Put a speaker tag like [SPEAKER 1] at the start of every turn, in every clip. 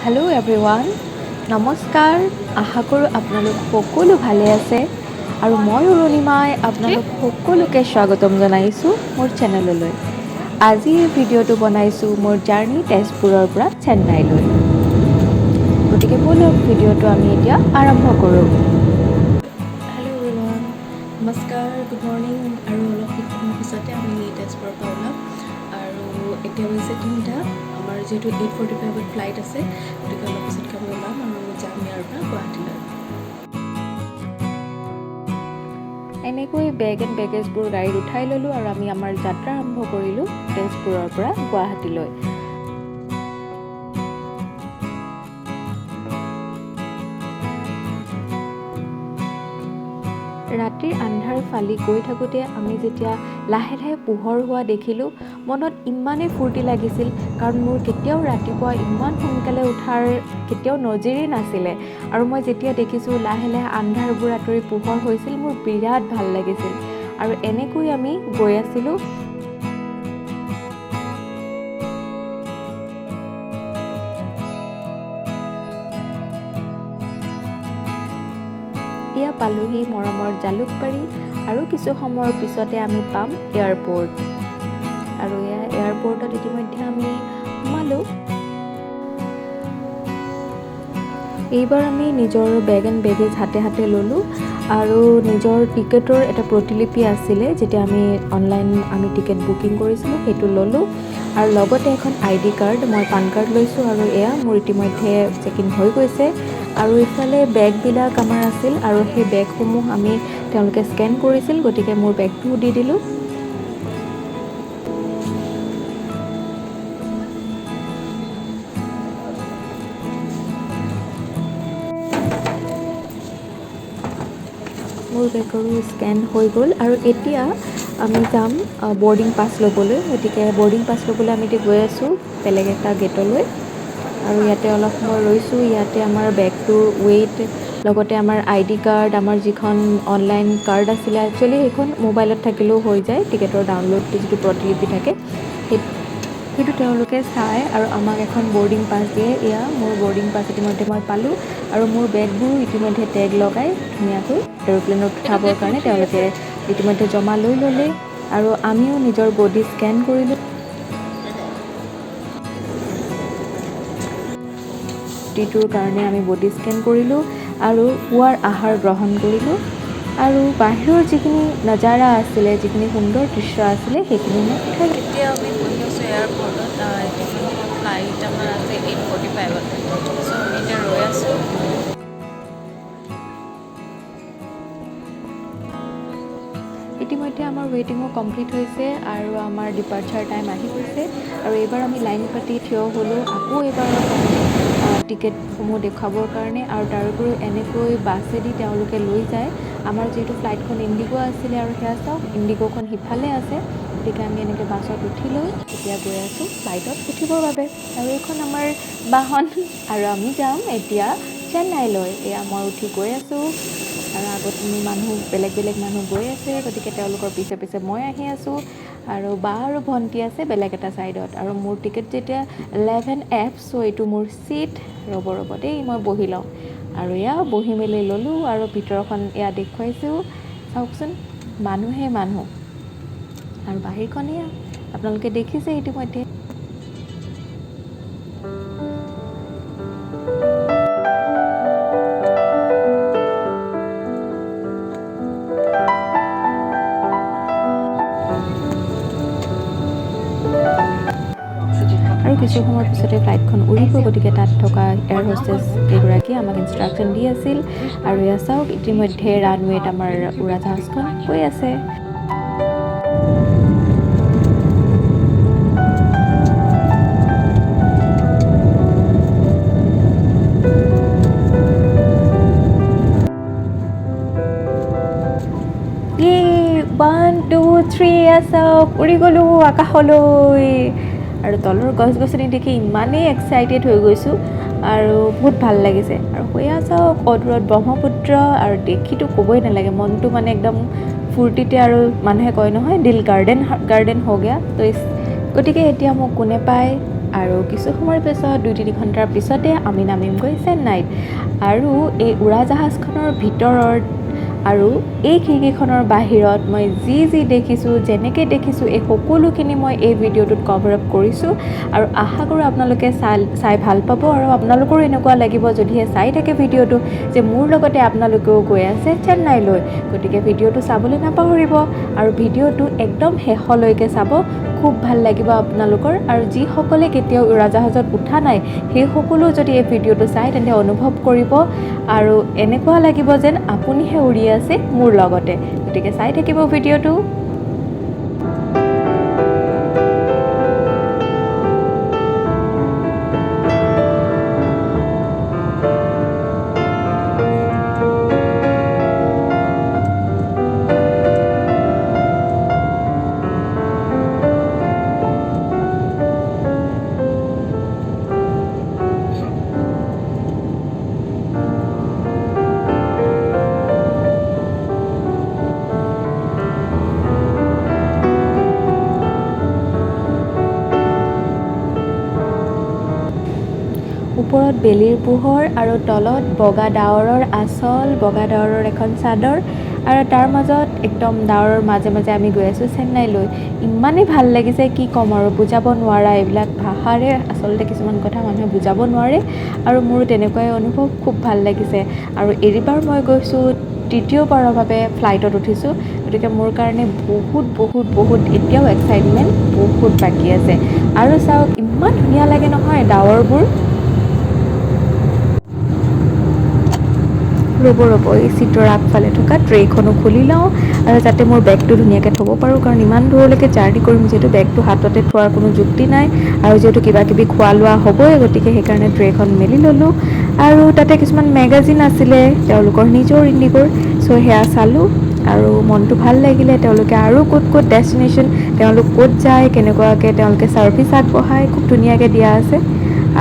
[SPEAKER 1] Hello' everyone, নমস্কাৰ। আশা কৰোঁ আপোনালোক সকলো ভালে আছে আৰু মই অৰুণিমাই আপোনালোক সকলোকে স্বাগতম জনাইছোঁ মোৰ চেনেললৈ। আজিৰ ভিডিঅ'টো বনাইছোঁ মোৰ জাৰ্ণি তেজপুৰৰ পৰা চেন্নাইলৈ। গতিকে ব'লক ভিডিঅ'টো আমি এতিয়া আৰম্ভ কৰোঁ। হেল্ল' এভৰিৱান, নমস্কাৰ, গুড মৰ্ণিং। আৰু অলপ সময়ৰ পিছতে আমি তেজপুৰৰ পৰা ওলাম আৰু এতিয়া হৈছে 3টা। আমাৰ যিহেতু 8:45ত ফ্লাইট আছে, গতিকে অলপ পিছতকৈ আমি ওলাম আৰু আমি যাম ইয়াৰ পৰা গুৱাহাটীলৈ। এনেকৈ বেগ এণ্ড বেগেজবোৰ গাড়ীত উঠাই ল'লোঁ আৰু আমি আমাৰ যাত্ৰা আৰম্ভ কৰিলোঁ তেজপুৰৰ পৰা গুৱাহাটীলৈ। ৰাতিৰ আন্ধাৰ ফালি গৈ থাকোঁতে আমি যেতিয়া লাহে লাহে পোহৰ হোৱা দেখিলোঁ, মনত ইমানেই ফূৰ্তি লাগিছিল, কাৰণ মোৰ কেতিয়াও ৰাতিপুৱা ইমান সোনকালে উঠাৰ কেতিয়াও নজিৰেই নাছিলে। আৰু মই যেতিয়া দেখিছোঁ লাহে লাহে আন্ধাৰবোৰ আঁতৰি পোহৰ হৈছিল, মোৰ বিৰাট ভাল লাগিছিল। আৰু এনেকৈ আমি গৈ আছিলোঁ। এয়া পালোহি মৰমৰ জালুকবাৰী আৰু কিছু সময়ৰ পিছতে আমি পাম এয়াৰপৰ্ট। আৰু এয়া এয়াৰপৰ্টত ইতিমধ্যে আমি সোমালোঁ। এইবাৰ আমি নিজৰ বেগ এণ্ড বেগেজ হাতে হাতে ল'লোঁ আৰু নিজৰ টিকেটৰ এটা প্ৰতিলিপি আছিলে, যেতিয়া আমি অনলাইন টিকেট বুকিং কৰিছিলোঁ সেইটো ল'লোঁ। আৰু লগতে এখন ID কাৰ্ড, মই পান কাৰ্ড লৈছোঁ আৰু এয়া মোৰ ইতিমধ্যে চেক ইন হৈ গৈছে। আৰু ইফালে বেগবিলাক আমাৰ আছিল আৰু সেই বেগসমূহ তেওঁলোকে স্কেন কৰিছিল, গতিকে মোৰ বেগটোও দি দিলোঁ। মোৰ বেগৰো স্কেন হৈ গ'ল আৰু এতিয়া আমি যাম বৰ্ডিং পাছ ল'বলৈ। গতিকে বৰ্ডিং পাছ ল'বলৈ আমি এতিয়া গৈ আছোঁ বেলেগ এটা গেটলৈ। আৰু ইয়াতে অলপ সময় ৰৈছোঁ। ইয়াতে আমাৰ বেগটোৰ ৱেইট, লগতে আমাৰ ID কাৰ্ড, আমাৰ যিখন অনলাইন কাৰ্ড আছিলে, একচুৱেলি সেইখন মোবাইলত থাকিলেও হৈ যায়, টিকেটৰ ডাউনলোড যিটো প্ৰতিলিপি থাকে সেইটো তেওঁলোকে চায় আৰু আমাক এখন বৰ্ডিং পাছ দিয়ে। এয়া মোৰ বৰ্ডিং পাছ ইতিমধ্যে মই পালোঁ আৰু মোৰ বেগবোৰো ইতিমধ্যে টেগ লগাই ধুনীয়াকৈ এৰোপ্লেনত উঠাবৰ কাৰণে তেওঁলোকে ইতিমধ্যে জমা লৈ ল'লে আৰু আমিও নিজৰ বডি স্কেন কৰিলোঁ। টিটোৰ কাৰণে আমি বডি স্কেন কৰিলোঁ আৰু পুৱাৰ আহাৰ গ্ৰহণ কৰিলোঁ। আৰু বাহিৰৰ যিখিনি নজাৰা আছিলে, যিখিনি সুন্দৰ দৃশ্য আছিলে, সেইখিনি মই উঠাই। এতিয়া আমি বহি আছোঁ এয়াৰপৰ্টত। ফ্লাইট আমাৰ আছে 8:45ত, চ' আমি এতিয়া ৰৈ আছোঁ। ইতিমধ্যে আমাৰ ৱেইটিঙো কমপ্লিট হৈছে আৰু আমাৰ ডিপাৰ্চাৰ টাইম আহি গৈছে। আৰু এইবাৰ আমি লাইন পাতি থিয় হ'লোঁ আকৌ এইবাৰ টিকেটসমূহ দেখুৱাবৰ কাৰণে। আৰু তাৰোপৰিও এনেকৈ বাছেদি তেওঁলোকে লৈ যায়। আমাৰ যিহেতু ফ্লাইটখন ইণ্ডিগ' আছিলে আৰু সেয়া চাওক ইণ্ডিগ'খন সিফালে আছে, গতিকে আমি এনেকৈ বাছত উঠি লৈ এতিয়া গৈ আছোঁ ফ্লাইটত উঠিবৰ বাবে। আৰু এইখন আমাৰ বাহন আৰু আমি যাম এতিয়া চেন্নাইলৈ। এয়া মই উঠি গৈ আছোঁ আৰু আগত বেলেগ বেলেগ মানুহ গৈ আছে, গতিকে তেওঁলোকৰ পিছে পিছে মই আহি আছোঁ। আৰু বা আৰু ভণ্টি আছে বেলেগ এটা ছাইডত। আৰু মোৰ টিকেট যেতিয়া 11F, চ' এইটো মোৰ ছিট। ৰ'ব দেই, মই বহি লওঁ। আৰু এয়া বহি মেলি ল'লোঁ আৰু ভিতৰখন এয়া দেখুৱাইছোঁ, চাওকচোন মানুহে মানুহ। আৰু বাহিৰখন এয়া আপোনালোকে দেখিছে ইতিমধ্যে। আৰু কিছু সময়ৰ পিছতে ফ্লাইটখন উৰিব, গতিকে তাত থকা এয়াৰ হোষ্টেছ কেইগৰাকীয়ে আমাক ইনষ্ট্ৰাকশ্যন দি আছিল। আৰু এয়া চাওক ইতিমধ্যে ৰানৱেত আমাৰ উৰাজাহাজখন গৈ আছে। Yay! 1, 2, 3 চাওক উৰি গ'লোঁ আকাশলৈ। আৰু তলৰ গছ গছনি দেখি ইমানেই এক্সাইটেড হৈ গৈছোঁ আৰু বহুত ভাল লাগিছে। আৰু সেয়া চাওক অদূৰত ব্ৰহ্মপুত্ৰ, আৰু দেখিতো ক'বই নালাগে, মনটো একদম ফূৰ্তিতে। আৰু মানুহে কয় নহয় দিল গাৰ্ডেন হৈ গয়া। তো গতিকে এতিয়া মোক কোনে পায় আৰু কিছু সময়ৰ পিছত 2-3 ঘণ্টাৰ পিছতে আমি নামিমগৈ চেন্নাইত। আৰু এই উৰাজাহাজখনৰ ভিতৰত আৰু এই খিৰিকীখনৰ বাহিৰত মই যি দেখিছোঁ, যেনেকৈ দেখিছোঁ, এই সকলোখিনি মই এই ভিডিঅ'টোত কভাৰ আপ কৰিছোঁ। আৰু আশা কৰোঁ আপোনালোকে চাই ভাল পাব আৰু আপোনালোকৰো এনেকুৱা লাগিব যদিহে চাই থাকে ভিডিঅ'টো যে মোৰ লগতে আপোনালোকেও গৈ আছে চেন্নাইলৈ। গতিকে ভিডিঅ'টো চাবলৈ নাপাহৰিব আৰু ভিডিঅ'টো একদম শেষলৈকে চাব, খুব ভাল লাগিব আপোনালোকৰ। আৰু যিসকলে কেতিয়াও উৰাজাহাজত উঠা নাই সেই সকলো যদি এই ভিডিঅ'টো চাই তেন্তে অনুভৱ কৰিব আৰু এনেকুৱা লাগিব যেন আপুনিহে উৰি আছে মোৰ লগতে। গতিকে চাই থাকিব ভিডিঅ'টো। ওপৰত বেলিৰ পোহৰ আৰু তলত বগা ডাৱৰৰ আচল বগা ডাৱৰৰ এখন চাদৰ আৰু তাৰ মাজত একদম ডাৱৰৰ মাজে মাজে আমি গৈ আছোঁ চেন্নাইলৈ। ইমানেই ভাল লাগিছে কি ক'ম আৰু, বুজাব নোৱাৰা। এইবিলাক ভাষাৰে আচলতে কিছুমান কথা মানুহে বুজাব নোৱাৰে আৰু মোৰো তেনেকুৱাই অনুভৱ, খুব ভাল লাগিছে। আৰু এইবাৰ মই গৈছোঁ তৃতীয়বাৰৰ বাবে ফ্লাইটত উঠিছোঁ। গতিকে মোৰ কাৰণে বহুত এতিয়াও এক্সাইটমেণ্ট বহুত বাকী আছে। আৰু চাওক ইমান ধুনীয়া লাগে নহয় ডাৱৰবোৰ। ৰ'ব এই চিটৰ আগফালে থকা ট্ৰেখনো খুলি লওঁ আৰু যাতে মোৰ বেগটো ধুনীয়াকৈ থ'ব পাৰোঁ, কাৰণ ইমান দূৰলৈকে জাৰ্ণি কৰিম যিহেতু বেগটো হাততে থোৱাৰ কোনো যুক্তি নাই আৰু যিহেতু কিবাকিবি খোৱা লোৱা হ'বই, গতিকে সেইকাৰণে ট্ৰেখন মেলি ল'লোঁ। আৰু তাতে কিছুমান মেগাজিন আছিলে তেওঁলোকৰ নিজৰ ইণ্ডিগ'ৰ, চ' সেয়া চালোঁ আৰু মনটো ভাল লাগিলে। তেওঁলোকে আৰু ক'ত ডেষ্টিনেশ্যন, তেওঁলোক ক'ত যায়, কেনেকুৱাকৈ তেওঁলোকে ছাৰ্ভিচ আগবঢ়ায়, খুব ধুনীয়াকৈ দিয়া আছে।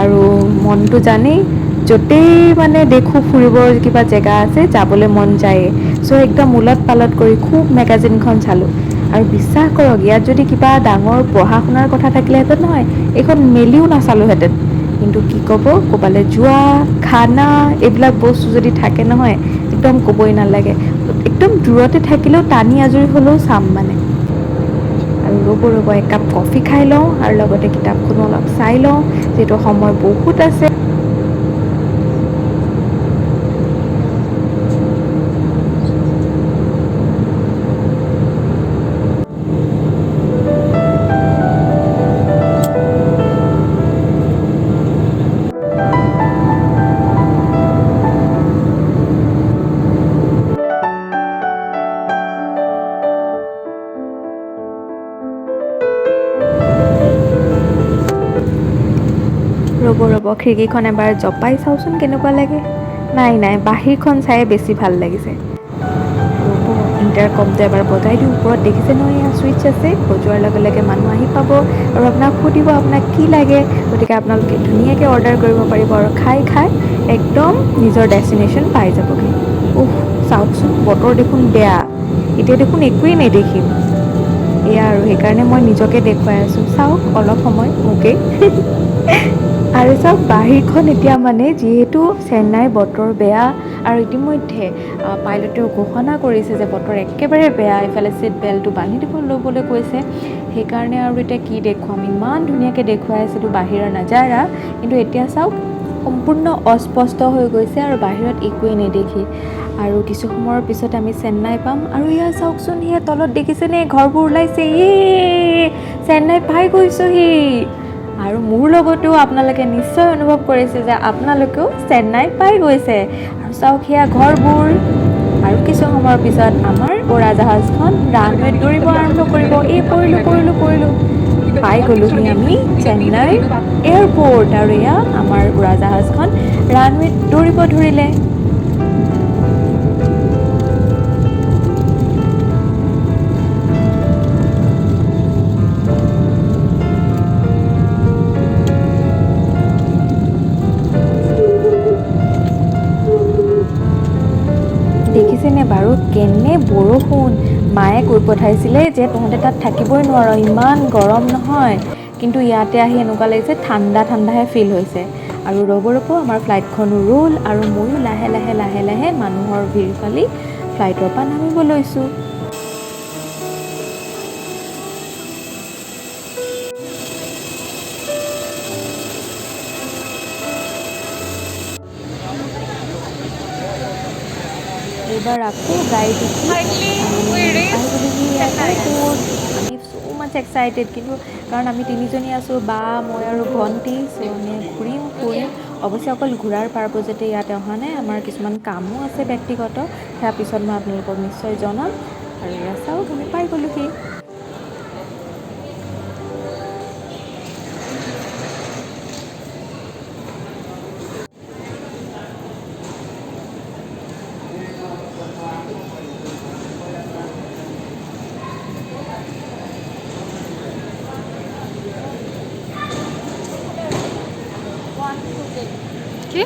[SPEAKER 1] আৰু মনটো জানেই য'তেই মানে দেখোঁ ফুৰিবৰ কিবা জেগা আছে যাবলৈ মন যায়েই। চ' একদম উলট পালট কৰি খুব মেগাজিনখন চালোঁ। আৰু বিশ্বাস কৰক ইয়াত যদি কিবা ডাঙৰ পঢ়া শুনাৰ কথা থাকিলেহেঁতেন নহয় এইখন মেলিও নাচালোঁহেঁতেন। কিন্তু কি ক'ব, ক'ৰবালৈ যোৱা, খানা এইবিলাক বস্তু যদি থাকে নহয় একদম ক'বই নালাগে। একদম দূৰতে থাকিলেও টানি আজৰি হ'লেও চাম মানে। আৰু ৰ'ব একাপ কফি খাই লওঁ আৰু লগতে কিতাপখনো অলপ চাই লওঁ যিহেতু সময় বহুত আছে। ৰ'ব খিৰিকীখন এবাৰ জপাই চাওঁচোন কেনেকুৱা লাগে। নাই বাহিৰখন চায়ে বেছি ভাল লাগিছে। ৰ'ব ইণ্টাৰকমটো এবাৰ বজাই দিওঁ। ওপৰত দেখিছে নহয় এয়া ছুইচ আছে, বজোৱাৰ লগে লগে মানুহ আহি পাব আৰু আপোনাক সুধিব আপোনাক কি লাগে। গতিকে আপোনালোকে ধুনীয়াকৈ অৰ্ডাৰ কৰিব পাৰিব আৰু খাই একদম নিজৰ ডেষ্টিনেশ্যন পাই যাবগৈ। চাওকচোন বতৰ দেখোন বেয়া, এতিয়া দেখোন একোৱেই নেদেখিম। এয়া আৰু সেইকাৰণে মই নিজকে দেখুৱাই আছোঁ, চাওক অলপ সময় মোকেই। আৰু চাওক বাহিৰখন এতিয়া মানে যিহেতু চেন্নাইৰ বতৰ বেয়া আৰু ইতিমধ্যে পাইলটেও ঘোষণা কৰিছে যে বতৰ একেবাৰে বেয়া, এইফালে ছিট বেল্টটো বান্ধি ল'বলৈ কৈছে। সেইকাৰণে আৰু এতিয়া কি দেখুৱাম, ইমান ধুনীয়াকৈ দেখুৱাই আছিলোঁ বাহিৰৰ নাজাৰা, কিন্তু এতিয়া চাওক সম্পূৰ্ণ অস্পষ্ট হৈ গৈছে আৰু বাহিৰত একোৱেই নেদেখি। আৰু কিছু সময়ৰ পিছত আমি চেন্নাই পাম। আৰু ইয়াৰ চাওকচোন সেয়া তলত দেখিছেনে ঘৰবোৰ ওলাইছে, চেন্নাই পাই গৈছোহি। আৰু মোৰ লগতো আপোনালোকে নিশ্চয় অনুভৱ কৰিছে যে আপোনালোকেও চেন্নাই পাই গৈছে। আৰু চাওক সেয়া ঘৰবোৰ। আৰু কিছু সময়ৰ পিছত আমাৰ উৰাজাহাজখন ৰানৱেত দৌৰিব আৰম্ভ কৰিব। পৰিলোঁ পাই গ'লোহি আমি চেন্নাই এয়াৰপৰ্ট। আৰু এয়া আমাৰ উৰাজাহাজখন ৰানৱেত দৌৰিব ধৰিলে। দেখিছেনে বাৰু কেনে বৰষুণ। মায়ে কৈ পঠাইছিলে যে তহঁতে তাত থাকিবই নোৱাৰ, ইমান গৰম নহয়। কিন্তু ইয়াতে আহি এনেকুৱা লাগিছে ঠাণ্ডা ঠাণ্ডাহে ফিল হৈছে। আৰু ৰ'ব আমাৰ ফ্লাইটখনো ৰ'ল আৰু ময়ো লাহে লাহে মানুহৰ ভিৰ ফালি ফ্লাইটৰ পৰা নামিব লৈছোঁ। এইবাৰ আকৌ গাড়ীত উঠি আমি ছ' মাছ এক্সাইটেড, কিন্তু কাৰণ আমি তিনিজনী আছোঁ, বা মই আৰু ভণ্টি। চ' আমি ফুৰিম। অৱশ্যে অকল ঘূৰাৰ পাৰ্পজতে ইয়াতে অহা নাই, আমাৰ কিছুমান কামো আছে ব্যক্তিগত, সেয়া পিছত মই আপোনালোকক নিশ্চয় জনাম। আৰু এয়া চাওক আমি পাই গ'লোহি।
[SPEAKER 2] কি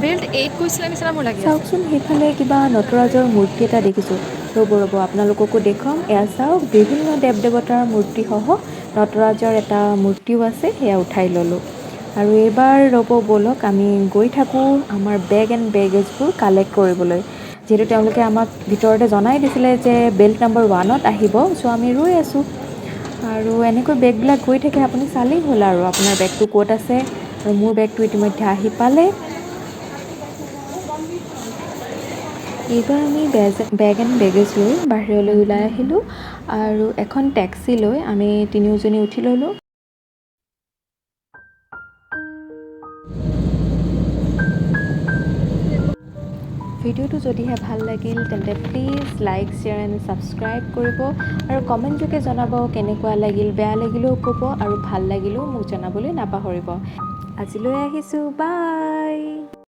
[SPEAKER 2] বেল্ট 8 কৈছিলে নিচিনা মোৰ লাগি আছে।
[SPEAKER 1] চাওকচোন সেইফালে কিবা নটৰাজৰ মূৰ্তি এটা দেখিছোঁ। ৰ'ব আপোনালোককো দেখুৱাম। এয়া চাওক, বিভিন্ন দেৱ দেৱতাৰ মূৰ্তিসহ নটৰাজৰ এটা মূৰ্তিও আছে, সেয়া উঠাই ল'লোঁ। আৰু এইবাৰ ব'লক আমি গৈ থাকোঁ আমাৰ বেগ এণ্ড বেগেজবোৰ কালেক্ট কৰিবলৈ, যিহেতু তেওঁলোকে আমাক ভিতৰতে জনাই দিছিলে যে বেল্ট নম্বৰ 1ত আহিব। চ' আমি ৰৈ আছোঁ আৰু এনেকৈ বেগবিলাক গৈ থাকে, আপুনি চালেই হ'ল আৰু আপোনাৰ বেগটো ক'ত আছে। আৰু মোৰ বেগটো ইতিমধ্যে আহি পালে। এইবাৰ আমি বেগ এণ্ড বেগেজ লৈ বাহিৰলৈ ওলাই আহিলোঁ আৰু এখন টেক্সি লৈ আমি তিনিওজনী উঠি ল'লোঁ। ভিডিঅ'টো যদিহে ভাল লাগিল তেন্তে please like, share and subscribe কৰিব আৰু কমেণ্ট যোগে জনাব কেনেকুৱা লাগিল। বেয়া লাগিলেও ক'ব আৰু ভাল লাগিলেও মোক জনাবলৈ নাপাহৰিব। আজিলৈ আহিছোঁ, বাই।